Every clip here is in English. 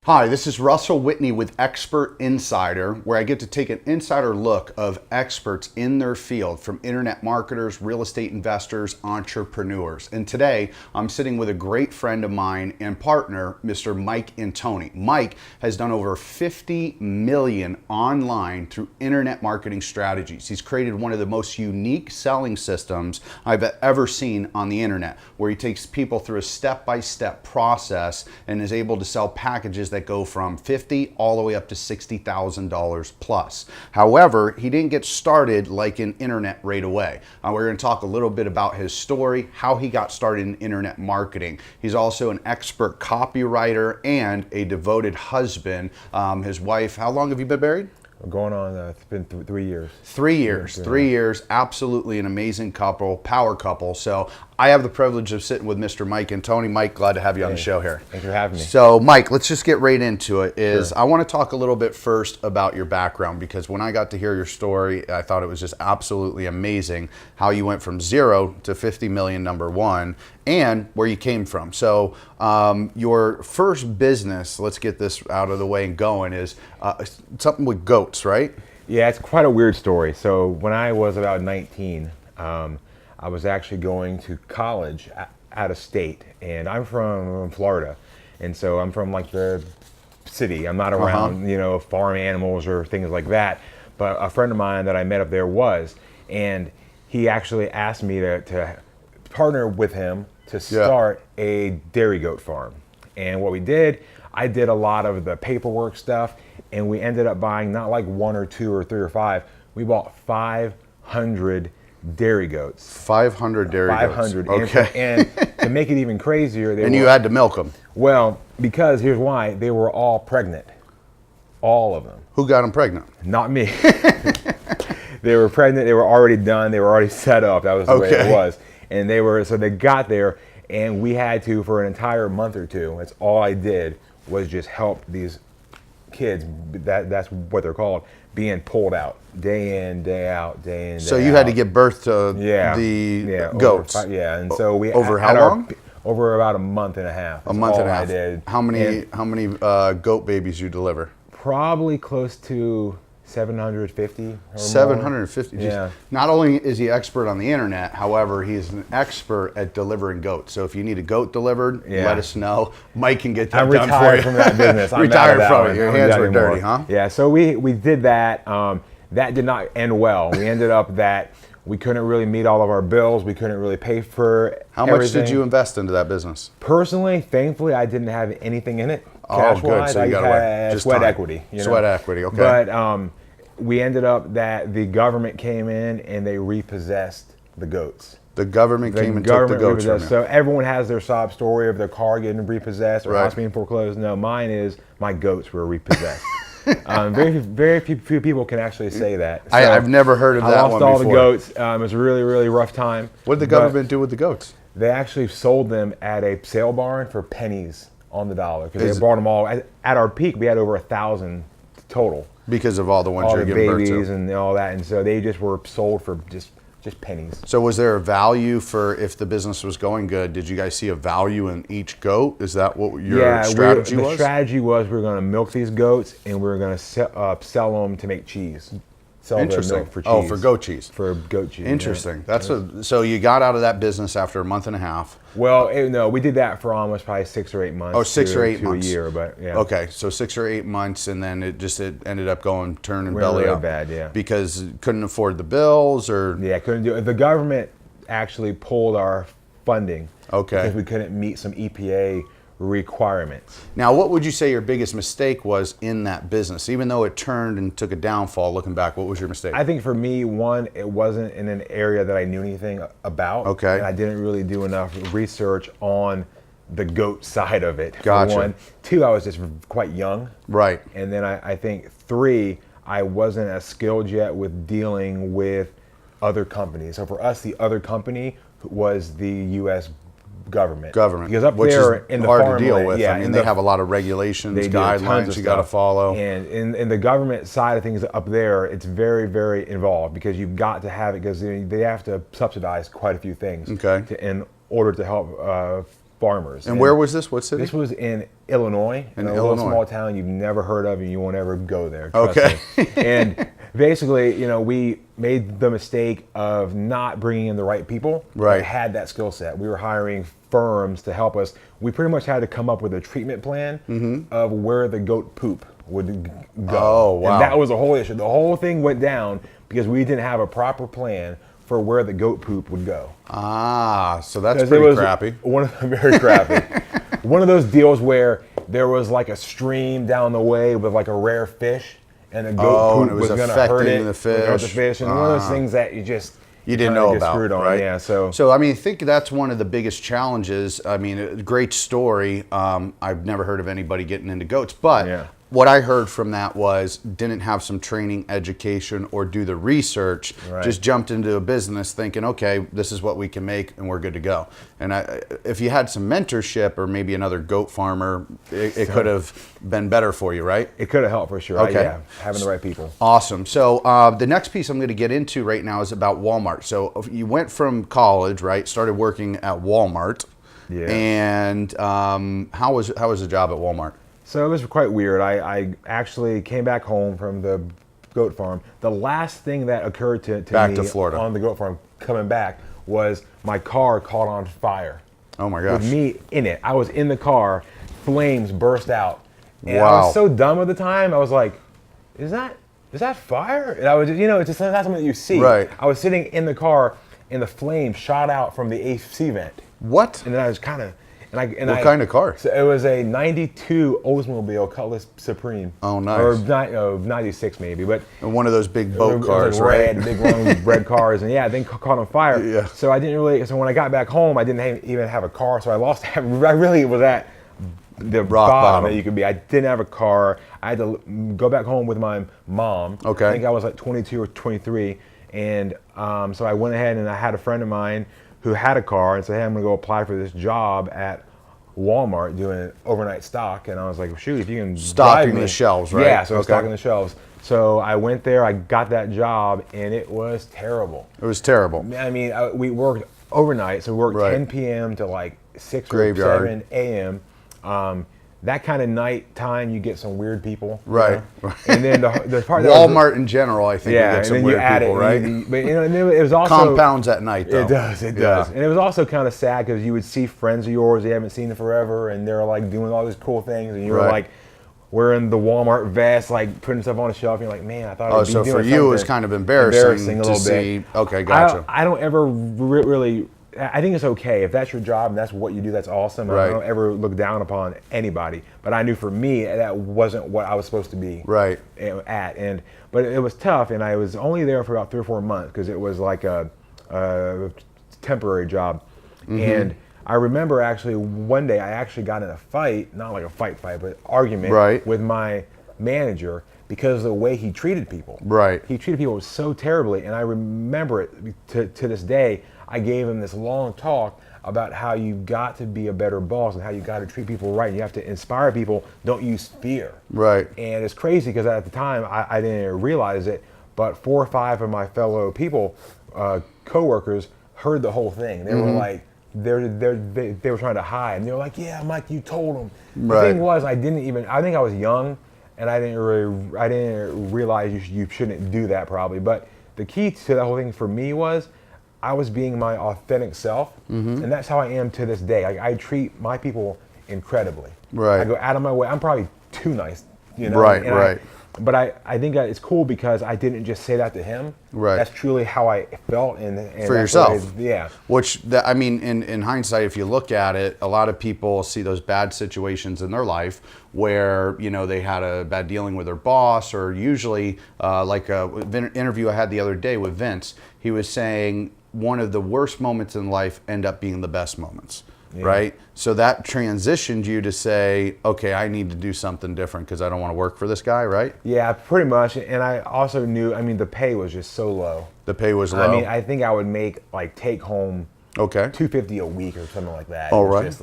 Hi, this is Russell Whitney with Expert Insider, where I get to take an insider look of experts in their field, from internet marketers, real estate investors, entrepreneurs. And today, I'm sitting with a great friend of mine and partner, Mr. Mike Antoni. Mike has done over 50 million online through internet marketing strategies. He's created one of the most unique selling systems I've ever seen on the internet, where he takes people through a step-by-step process and is able to sell packages that go from $50 all the way up to $60,000 plus. However, he didn't get started like in internet right away. We're going to talk a little bit about his story, how he got started in internet marketing. He's also an expert copywriter and a devoted husband. His wife, how long have you been married? Going on, it's been 3 years. 3 years, 3 years, absolutely an amazing couple, power couple. So I have the privilege of sitting with Mr. Mike Antoni. Mike, glad to have you on the show here. Thanks for having me. So Mike, let's just get right into it. Sure. I want to talk a little bit first about your background, because when I got to hear your story, I thought it was just absolutely amazing how you went from 0 to 50 million, number one, and where you came from. So your first business, let's get this out of the way and going, is something with goats, right? Yeah, it's quite a weird story. So when I was about 19, I was actually going to college out of state, and I'm from Florida, and so I'm from like the city. I'm not around, farm animals or things like that. But a friend of mine that I met up there was, and he actually asked me to partner with him to start a dairy goat farm. And what we did, I did a lot of the paperwork stuff, and we ended up buying not like one or two or three or five. We bought 500 dairy goats. 500 dairy goats. 500. Okay. And to make it even crazier, you had to milk them. Well, because here's why: they were all pregnant, all of them. Who got them pregnant? Not me. They were pregnant. They were already done. They were already set up. That was the way it was. And they got there, and we had to, for an entire month or two, that's all I did was just help these kids, that's what they're called, being pulled out day in, day out, day in, day out. So you had to give birth to the goats. And so we over how long? Over about a month and a half. A month and a half. I did. How many goat babies you deliver? Probably close to 750 or 750. more. Yeah. Not only is he expert on the internet, however, he's an expert at delivering goats. So if you need a goat delivered, let us know. Mike can get that done for you. I'm retired from that business. Retired from it. Your hands were dirty, huh? Yeah. So we did that. That did not end well. We ended up that we couldn't really meet all of our bills. We couldn't really pay for How much did you invest into that business? Personally, thankfully, I didn't have anything in it. Cash-wise, So you got had sweat equity. Sweat equity, okay. But we ended up that the government came in and they repossessed the goats. The government came and took the goats from you. So everyone has their sob story of their car getting repossessed or house being foreclosed. No, mine is my goats were repossessed. Very few people can actually say that. So I've never heard of that one before. I lost all the goats. It was a really, really rough time. What did the government do with the goats? They actually sold them at a sale barn for pennies on the dollar, because they brought them all. At our peak, we had over 1,000 total. Because of all the ones you're giving birth to. All the babies and all that, and so they just were sold for just pennies. So was there a value for, if the business was going good, did you guys see a value in each goat? Is that what your strategy was? The strategy was we were going to milk these goats and we were going to sell them to make cheese. Interesting. Milk for cheese. Oh, for goat cheese. For goat cheese. Interesting. Yeah. So you got out of that business after a month and a half. Well, no, we did that for almost probably 6 or 8 months. Oh, 6 or 8 months. To a year, but yeah. Okay, so 6 or 8 months, and then it ended up turning belly really up. Bad, yeah. Because couldn't afford the bills, or couldn't do it. The government actually pulled our funding. Okay. Because we couldn't meet some EPA requirements. Now, what would you say your biggest mistake was in that business? Even though it turned and took a downfall, looking back, what was your mistake? I think for me, one, it wasn't in an area that I knew anything about. Okay. And I didn't really do enough research on the goat side of it. Gotcha. For one. 2, I was just quite young. Right. And then I think 3, I wasn't as skilled yet with dealing with other companies. So for us, the other company was the U.S. government. Because up which there is in the hard to farmland, deal with. I mean, they have a lot of regulations, guidelines you got to follow. And in the government side of things up there, it's very, very involved, because you've got to have it, because they have to subsidize quite a few things in order to help farmers. And where was this? What city? This was in Illinois, in a little small town you've never heard of, and you won't ever go there. Okay. And basically, we made the mistake of not bringing in the right people that had that skill set. We were hiring firms to help us. We pretty much had to come up with a treatment plan of where the goat poop would go. Oh, wow. And that was a whole issue. The whole thing went down because we didn't have a proper plan for where the goat poop would go. Ah, so that's pretty crappy. Very crappy. One of those deals where there was like a stream down the way with like a rare fish, and the goat poop was going to hurt it, the fish. And one of those things that you didn't know about, screwed on. Right? Yeah. So I mean, I think that's one of the biggest challenges. I mean, a great story. I've never heard of anybody getting into goats, but what I heard from that was didn't have some training, education, or do the research. Just jumped into a business thinking, okay, this is what we can make, and we're good to go. And if you had some mentorship or maybe another goat farmer, it could have been better for you, right? It could have helped for sure. Okay. Having the right people. Awesome. So the next piece I'm going to get into right now is about Walmart. So you went from college, right? Started working at Walmart. Yeah. And how was the job at Walmart? So it was quite weird. I actually came back home from the goat farm. The last thing that occurred to me Florida on the goat farm coming back was my car caught on fire. Oh my gosh. With me in it. I was in the car, flames burst out. And Wow. I was so dumb at the time. I was like, is that fire? And I was, it's just not something that you see. Right. I was sitting in the car and the flame shot out from the AC vent. What? And then I was kind of, what kind of car? So it was a 92 Oldsmobile Cutlass Supreme. Oh, nice. Or 96 maybe, but one of those big boat cars, red, right? big long red cars, and yeah, then caught on fire. Yeah. So I didn't really. So when I got back home, I didn't even have a car. So I lost. I really was at the rock bottom that you could be. I didn't have a car. I had to go back home with my mom. Okay. I think I was like 22 or 23, and so I went ahead and I had a friend of mine who had a car and said, hey, I'm gonna go apply for this job at Walmart doing overnight stock. And I was like, shoot, if you can stocking the shelves, right? Yeah, so stocking the shelves. So I went there, I got that job, and it was terrible. It was terrible. I mean, we worked overnight, so we worked 10 p.m. to like 6 Graveyard. or 7 a.m. That kind of night time, you get some weird people. Right. And then the part Walmart in general, I think, you get some weird people, right? But and it was also compounds at night, though. It does. And it was also kind of sad because you would see friends of yours you haven't seen in forever, and they're like doing all these cool things, and you were like wearing the Walmart vest, like putting stuff on a shelf. And you're like, man, I thought. Oh, so for you, it was kind of embarrassing a to little see. bit. Okay, gotcha. I don't ever really. I think it's okay if that's your job and that's what you do. That's awesome. I don't ever look down upon anybody. But I knew for me that wasn't what I was supposed to be at. But it was tough, and I was only there for about 3 or 4 months because it was like a temporary job. And I remember actually one day I actually got in a fight, not like a fight, but argument with my manager because of the way he treated people. Right. He treated people so terribly, and I remember it to this day. I gave him this long talk about how you got to be a better boss and how you got to treat people right. You have to inspire people. Don't use fear. Right. And it's crazy because at the time I didn't realize it, but 4 or 5 of my fellow people, coworkers, heard the whole thing. They were like, they were trying to hide, and they were like, "Yeah, Mike, you told them." The thing was, I think I was young, and I didn't realize you shouldn't do that probably. But the key to that whole thing for me was, I was being my authentic self, and that's how I am to this day. I treat my people incredibly. Right. I go out of my way. I'm probably too nice, Right. But I think that it's cool because I didn't just say that to him. Right. That's truly how I felt. And for yourself. Yeah. I mean, in hindsight, if you look at it, a lot of people see those bad situations in their life where, they had a bad dealing with their boss, or usually like an interview I had the other day with Vince, he was saying one of the worst moments in life end up being the best moments. Yeah. Right? So that transitioned you to say, okay, I need to do something different because I don't want to work for this guy, right? Yeah, pretty much. And I also knew, the pay was just so low. The pay was low? I think I would make, take home $250 a week or something like that. All right.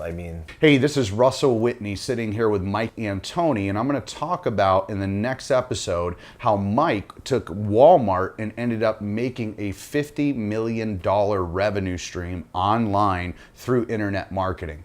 Hey, this is Russell Whitney sitting here with Mike Antoni, and I'm going to talk about in the next episode how Mike took Walmart and ended up making a $50 million revenue stream online through internet marketing.